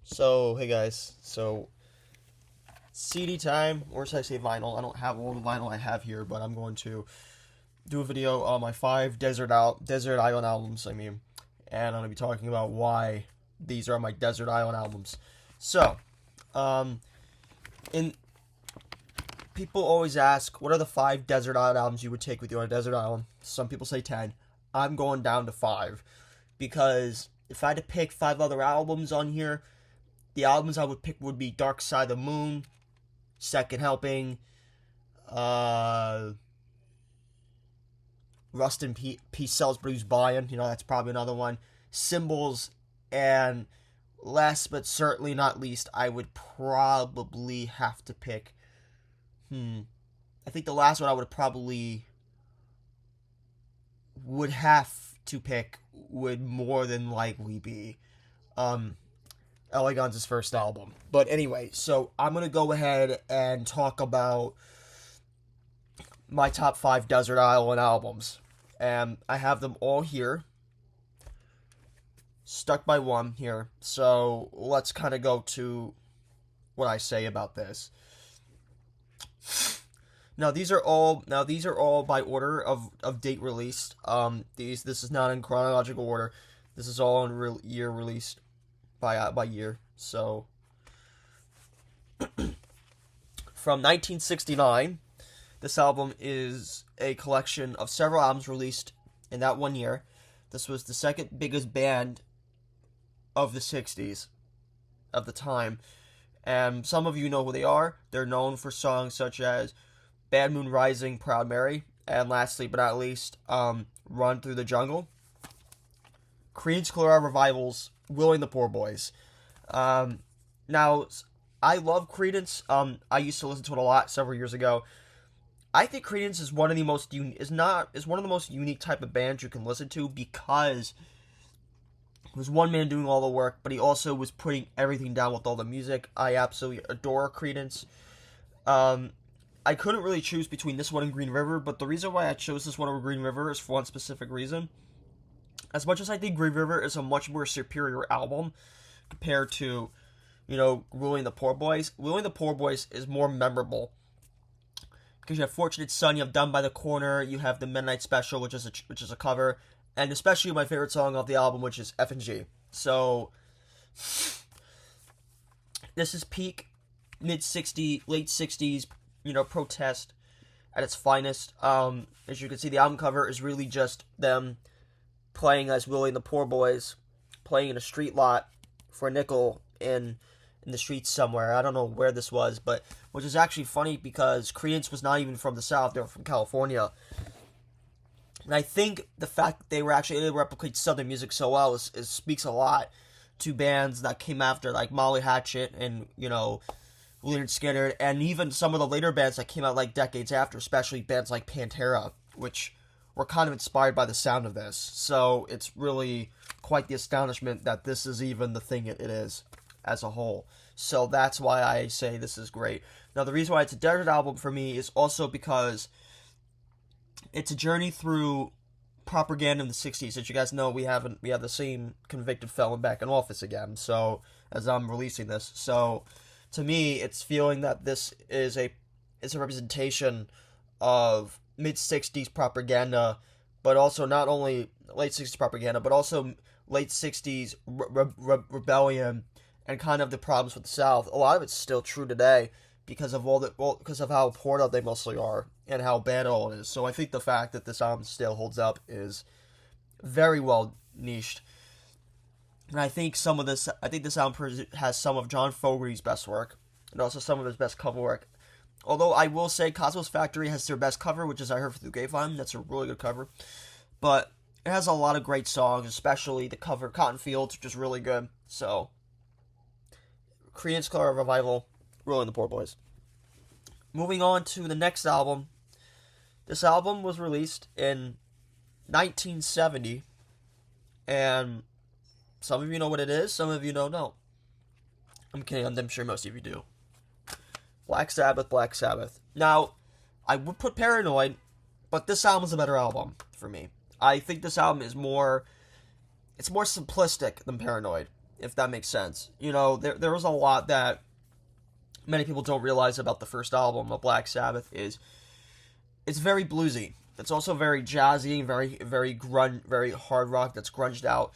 So, hey guys, CD time, or should I say vinyl? I don't have all the vinyl I have here, but I'm going to do a video on my five desert island albums. And I'm gonna be talking about why these are my desert island albums. So, um, in people always ask, what are the five desert island albums you would take with you on a desert island? Some people say 10. I'm going down to five because if I had to pick five other albums on here, the albums I would pick would be Dark Side of the Moon, Second Helping, uh, Rust in Peace Sells Blues Buyin', that's probably another one. Symbols, and last but certainly not least, I would probably have to pick. I think the last one I would have to pick would more than likely be LA Guns' first album. But anyway, so I'm going to go ahead and talk about my top five Desert Island albums. And I have them all here, stuck by one here. So let's kind of go to what I say about this. Now these are all by order of date released. This is not in chronological order. This is all in year released by year. So from 1969, this album is a collection of several albums released in that one year. This was the second biggest band of the 60s of the time. And some of you know who they are. They're known for songs such as Bad Moon Rising, Proud Mary, and lastly but not least, Run Through the Jungle. Creedence Clearwater Revival's Willie and the Poor Boys. Now, I love Creedence. I used to listen to it a lot several years ago. I think Creedence is one of the most unique type of bands you can listen to because it was one man doing all the work, but he also was putting everything down with all the music. I absolutely adore Creedence. I couldn't really choose between this one and Green River, but the reason why I chose this one over Green River is for one specific reason. As much as I think Green River is a much more superior album compared to, Willie and the Poor Boys, Willie and the Poor Boys is more memorable. Because you have Fortunate Son, you have Done by the Corner, you have the Midnight Special, which is a cover, and especially my favorite song off the album, which is F&G. So, this is peak mid-60s, late 60s, protest at its finest. As you can see, the album cover is really just them playing as Willie and the Poor Boys, playing in a street lot for a nickel in the streets somewhere. I don't know where this was, but which is actually funny because Creedence was not even from the South; they were from California. And I think the fact that they were actually able to replicate Southern music so well is speaks a lot to bands that came after, like Molly Hatchet and Lynyrd Skynyrd, and even some of the later bands that came out like decades after, especially bands like Pantera, which were kind of inspired by the sound of this. So it's really quite the astonishment that this is even the thing it is as a whole. So that's why I say this is great. Now, the reason why it's a desert album for me is also because it's a journey through propaganda in the 60s. As you guys know, we have the same convicted felon back in office again. So as I'm releasing this, so to me, it's feeling that this is a representation of mid-60s propaganda, but also not only late 60s propaganda, but also late 60s rebellion and kind of the problems with the South. A lot of it's still true today because of because of how poured out they mostly are and how bad it all is. So I think the fact that this album still holds up is very well niched. And I think this album has some of John Fogerty's best work, and also some of his best cover work. Although I will say Cosmo's Factory has their best cover, which is I Heard Through the Grapevine. That's a really good cover. But it has a lot of great songs, especially the cover Cotton Fields, which is really good. So, Creedence Clearwater Revival, Willie and the Poor Boys. Moving on to the next album. This album was released in 1970, and some of you know what it is, some of you don't know. I'm kidding, I'm sure most of you do. Black Sabbath. Now, I would put Paranoid, but this album is a better album for me. I think this album is more simplistic than Paranoid. if that makes sense. There was a lot that many people don't realize about the first album of Black Sabbath. Is it's very bluesy. It's also very jazzy, very very hard rock that's grunged out.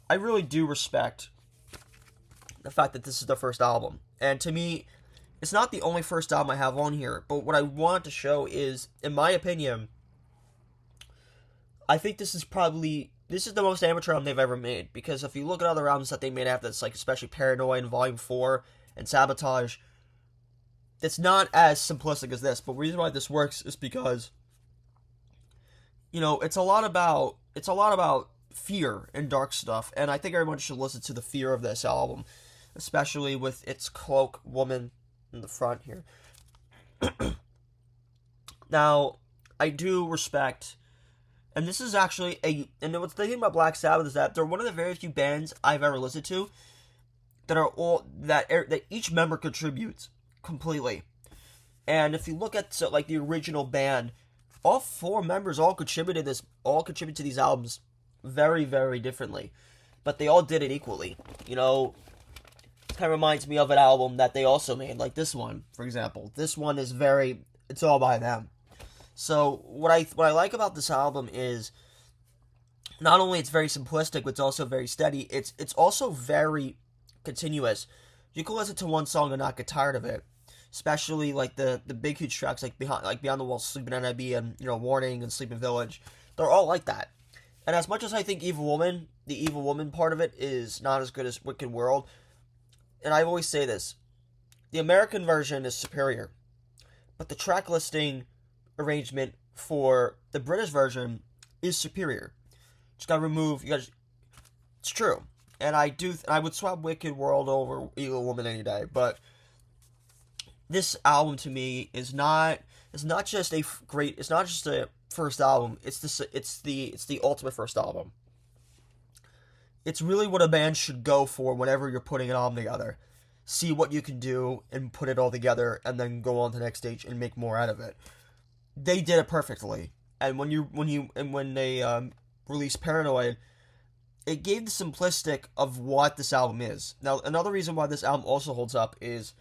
I really do respect the fact that this is the first album. And to me, it's not the only first album I have on here, but what I want to show is, in my opinion, I think this is the most amateur album they've ever made, because if you look at other albums that they made after this, like especially Paranoid and Volume 4 and Sabotage, it's not as simplistic as this. But the reason why this works is because, it's a lot about fear and dark stuff, and I think everyone should listen to the fear of this album, especially with its cloak woman in the front here. Now, I do respect, and this is actually and what's the thing about Black Sabbath is that they're one of the very few bands I've ever listened to that each member contributes completely. And if you look at the original band, all 4 members all contribute to these albums very, very differently, but they all did it equally. It kind of reminds me of an album that they also made, like this one, for example. This one is it's all by them. So what I like about this album is not only it's very simplistic, but it's also very steady. It's also very continuous. You can listen to one song and not get tired of it. Especially like the big huge tracks like Beyond the Wall, Sleeping NIB, and Warning and Sleeping Village. They're all like that. And as much as I think the Evil Woman part of it is not as good as Wicked World, and I always say this, the American version is superior, but the track listing arrangement for the British version is superior. Just gotta remove. It's true, and I would swap Wicked World over Evil Woman any day, but this album to me is not just a first album. It's the ultimate first album. It's really what a band should go for whenever you're putting an album together. See what you can do and put it all together, and then go on to the next stage and make more out of it. They did it perfectly. And when they released Paranoid, it gave the simplistic of what this album is. Now, another reason why this album also holds up is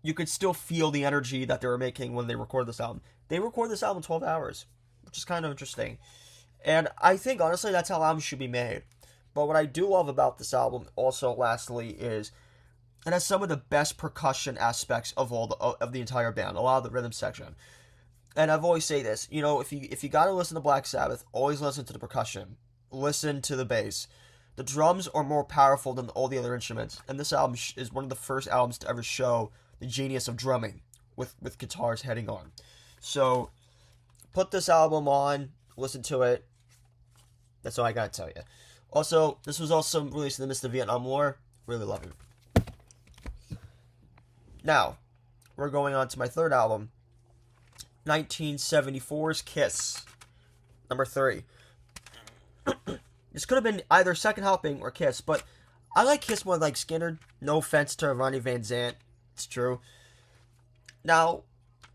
you could still feel the energy that they were making when they recorded this album. They recorded this album in 12 hours, which is kind of interesting. And I think, honestly, that's how albums should be made. But what I do love about this album, also, lastly, is it has some of the best percussion aspects of the entire band, a lot of the rhythm section. And I've always say this, if you gotta listen to Black Sabbath, always listen to the percussion. Listen to the bass. The drums are more powerful than all the other instruments, and this album is one of the first albums to ever show the genius of drumming with guitars heading on. So, put this album on, listen to it. That's all I gotta tell you. Also, this was also released in the midst of the Vietnam War. Really love it. Now, we're going on to my third album, 1974's Kiss, number 3. This could have been either Second Helping or Kiss, but I like Kiss more like Skynyrd. No offense to Ronnie Van Zant. It's true. Now,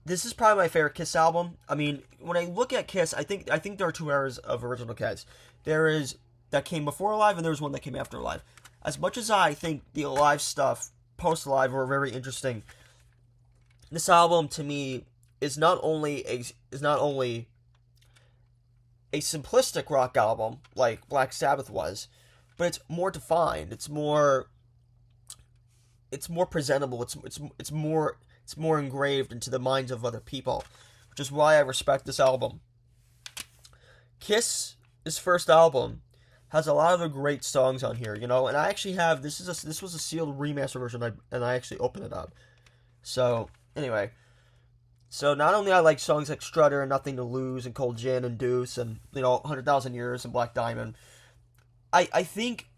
this is probably my favorite Kiss album. I mean, when I look at Kiss, I think there are 2 eras of original Kiss. There is that came before Alive, and there's one that came after Alive. As much as I think the Alive stuff, post-Alive, were very interesting, this album to me is not only a simplistic rock album like Black Sabbath was, but it's more defined. It's more presentable. It's more engraved into the minds of other people, which is why I respect this album. Kiss' first album has a lot of the great songs on here, and I actually have this was a sealed remaster version, and I actually opened it up. So anyway, not only I like songs like Strutter and Nothing to Lose and Cold Gin and Deuce and 100,000 Years and Black Diamond, I think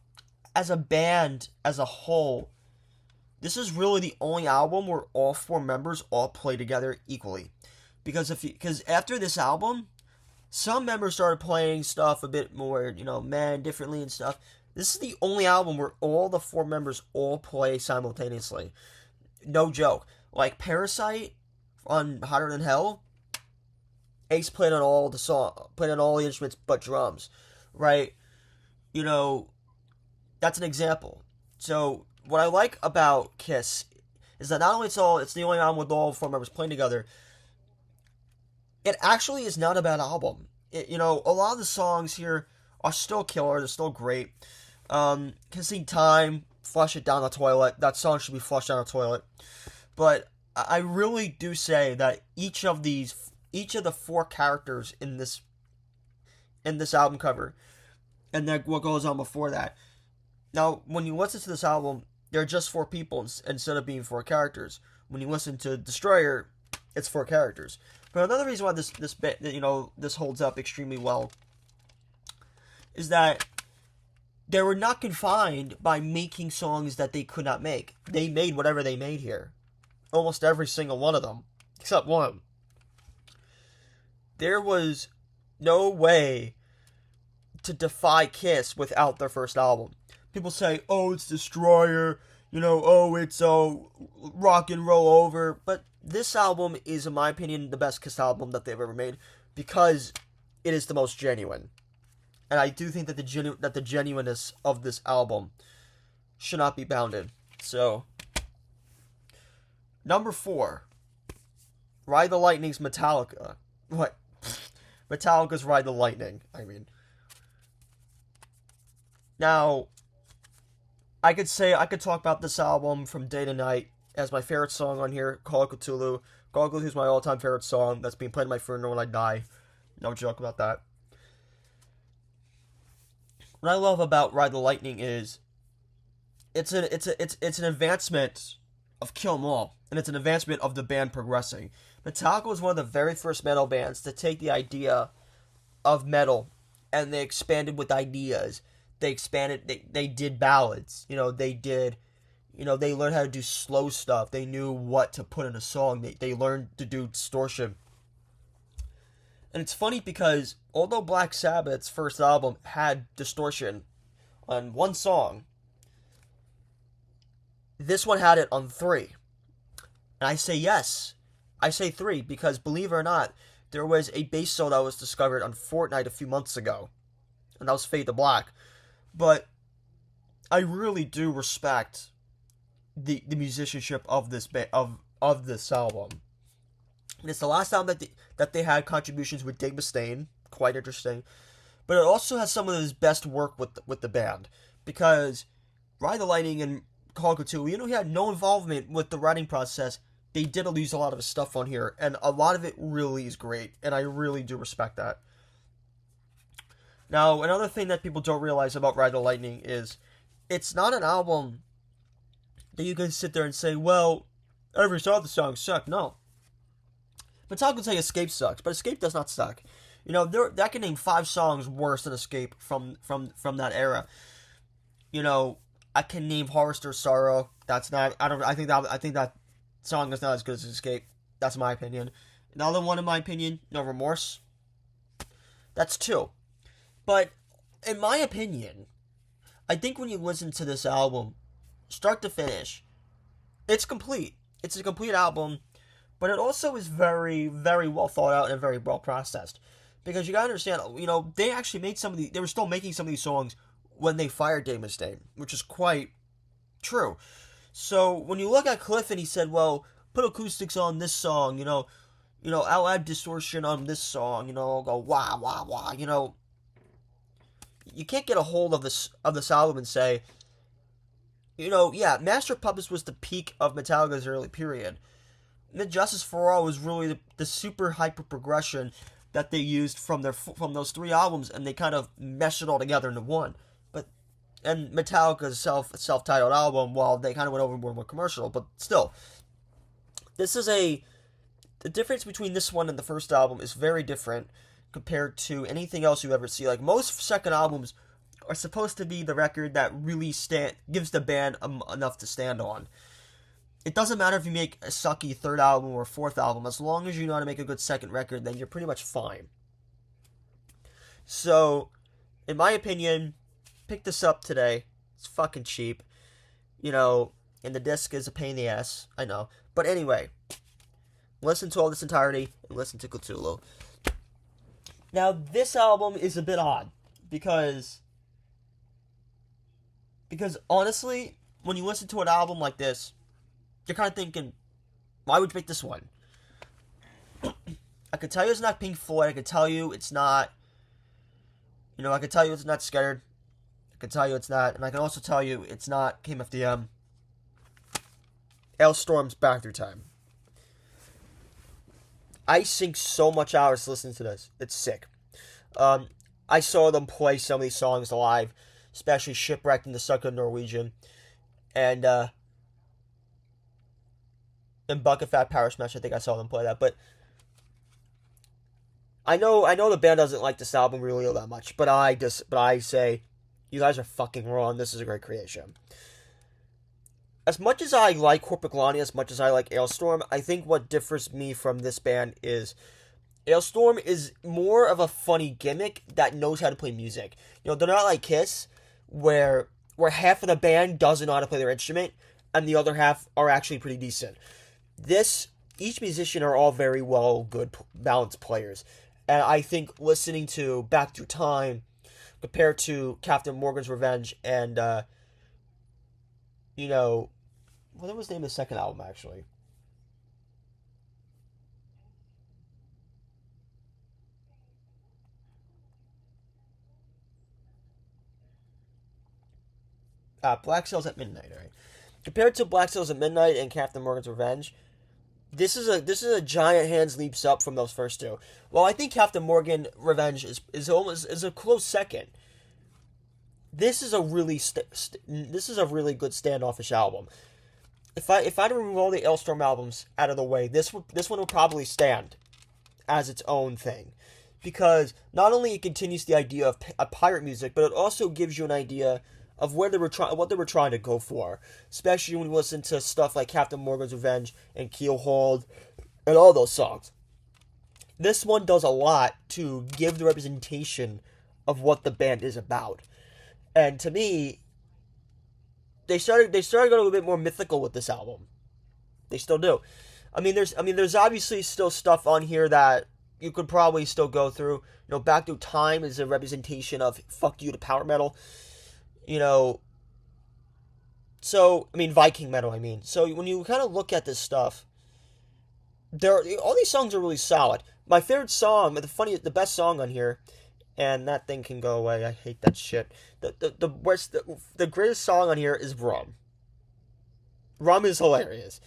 as a band as a whole, this is really the only album where all 4 members all play together equally. Because after this album, some members started playing stuff a bit more, differently and stuff. This is the only album where all the 4 members all play simultaneously. No joke. Like Parasite on Hotter Than Hell, Ace played on all the instruments but drums, right? that's an example. So what I like about Kiss is that not only it's the only album with all four members playing together, it actually is not a bad album. A lot of the songs here are still killer. They're still great. Kissing Time, Flush It Down the Toilet. That song should be flushed down the toilet. But I really do say that each of the four characters in this album cover, and then what goes on before that. Now, when you listen to this album, there are just four people instead of being four characters. When you listen to Destroyer, it's four characters. But another reason why this holds up extremely well is that they were not confined by making songs that they could not make. They made whatever they made here. Almost every single one of them, except one. There was no way to defy Kiss without their first album. People say, oh, it's Destroyer, oh, it's Rock and Roll Over. But this album is, in my opinion, the best Kiss album that they've ever made because it is the most genuine. And I do think that the genuineness of this album should not be bounded. So, number 4, Ride the Lightning's Metallica. What? Metallica's Ride the Lightning, I mean. Now, I could talk about this album from day to night as my favorite song on here, Call of Cthulhu. Call of Cthulhu is my all-time favorite song that's being played at my funeral when I die. No joke about that. What I love about Ride the Lightning is it's an advancement of Kill 'Em All, and it's an advancement of the band progressing. Metallica was one of the very first metal bands to take the idea of metal and they expanded with ideas. They expanded. They did ballads. They learned how to do slow stuff. They knew what to put in a song. They learned to do distortion. And it's funny because although Black Sabbath's first album had distortion on one song, this one had it on 3. And I say yes. I say 3 because, believe it or not, there was a bass solo that was discovered on Fortnite a few months ago. And that was Fade to Black. But I really do respect the musicianship of this of this album. And it's the last album that they had contributions with Dave Mustaine, quite interesting. But it also has some of his best work with the band because Ride the Lightning and Call of Cthulhu, he had no involvement with the writing process. They did use a lot of his stuff on here, and a lot of it really is great, and I really do respect that. Now, another thing that people don't realize about Ride the Lightning is it's not an album that you can sit there and say, well, every song of the song sucked. No. Metallica can say Escape sucks, but Escape does not suck. I can name 5 songs worse than Escape from that era. I can name Harvester Sorrow. That's not. I think that song is not as good as Escape. That's my opinion. Another one, in my opinion, No Remorse. That's 2. But in my opinion, I think when you listen to this album, start to finish, it's complete. It's a complete album, but it also is very, very well thought out and very well processed. Because you gotta understand, they actually made they were still making some of these songs when they fired Dave Mustaine, which is quite true. So when you look at Cliff and he said, well, put acoustics on this song, I'll add distortion on this song, I'll go wah, wah, wah, you can't get a hold of this album and say, Master of Puppets was the peak of Metallica's early period. And then Justice for All was really the super hyper progression that they used from those 3 albums, and they kind of meshed it all together into one. And Metallica's self-titled album, while they kind of went over more commercial, but still, the difference between this one and the first album is very different compared to anything else you ever see. Like, most second albums are supposed to be the record that really gives the band enough to stand on. It doesn't matter if you make a sucky third album or fourth album, as long as you know how to make a good second record, then you're pretty much fine. So, in my opinion, pick this up today. It's fucking cheap. And the disc is a pain in the ass. I know. But anyway, listen to all this entirety and listen to Cthulhu. Now, this album is a bit odd because Because honestly, when you listen to an album like this, you're kind of thinking, why would you pick this one? I could tell you it's not Pink Floyd. I could tell you it's not, I could tell you it's not Scared. I could tell you it's not, and I can also tell you it's not KMFDM. Alestorm's Back Through Time. I sink so much hours listening to this. It's sick. I saw them play some of these songs live, especially Shipwrecked in the Sucker Norwegian, and Bucket Fat Power Smash. I think I saw them play that, but I know the band doesn't like this album really all that much, but I say, you guys are fucking wrong. This is a great creation. As much as I like Corpiclani, as much as I like Alestorm, I think what differs me from this band is Alestorm is more of a funny gimmick that knows how to play music. They're not like Kiss, where half of the band doesn't know how to play their instrument, and the other half are actually pretty decent. Each musician are all very well, good, balanced players. And I think listening to Back Through Time, compared to Captain Morgan's Revenge, and, what was the name of the second album, actually? Black Sails at Midnight, right? Compared to Black Sails at Midnight and Captain Morgan's Revenge, this is a giant hands leaps up from those first two. Well, I think Captain Morgan Revenge is a close second. This is a really good standoffish album. If I remove all the Alestorm albums out of the way, this one would probably stand as its own thing, because not only it continues the idea of pirate music, but it also gives you an idea of what they were trying to go for, especially when you listen to stuff like Captain Morgan's Revenge and Keelhauled and all those songs. This one does a lot to give the representation of what the band is about. And to me, they started going a little bit more mythical with this album. They still do. There's obviously still stuff on here that you could probably still go through. Back Through Time is a representation of fuck you to power metal. Viking metal, So when you kind of look at this stuff, all these songs are really solid. My favorite song, the best song on here, and that thing can go away. I hate that shit. The greatest song on here is Rum. Rum is hilarious.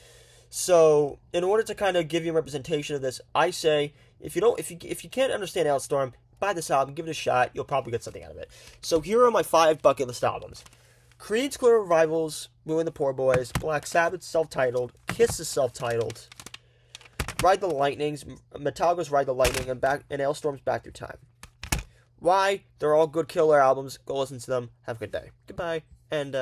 So in order to kind of give you a representation of this, I say if you can't understand Alestorm, buy this album, give it a shot. You'll probably get something out of it. So here are my 5 bucket list albums: Creed's Clear Revivals, Wooing the Poor Boys, Black Sabbath's self-titled, Kiss is self-titled, Ride the Lightnings, Metallica's Ride the Lightning, and Alestorm's Back Through Time. Why? They're all good killer albums. Go listen to them. Have a good day. Goodbye. And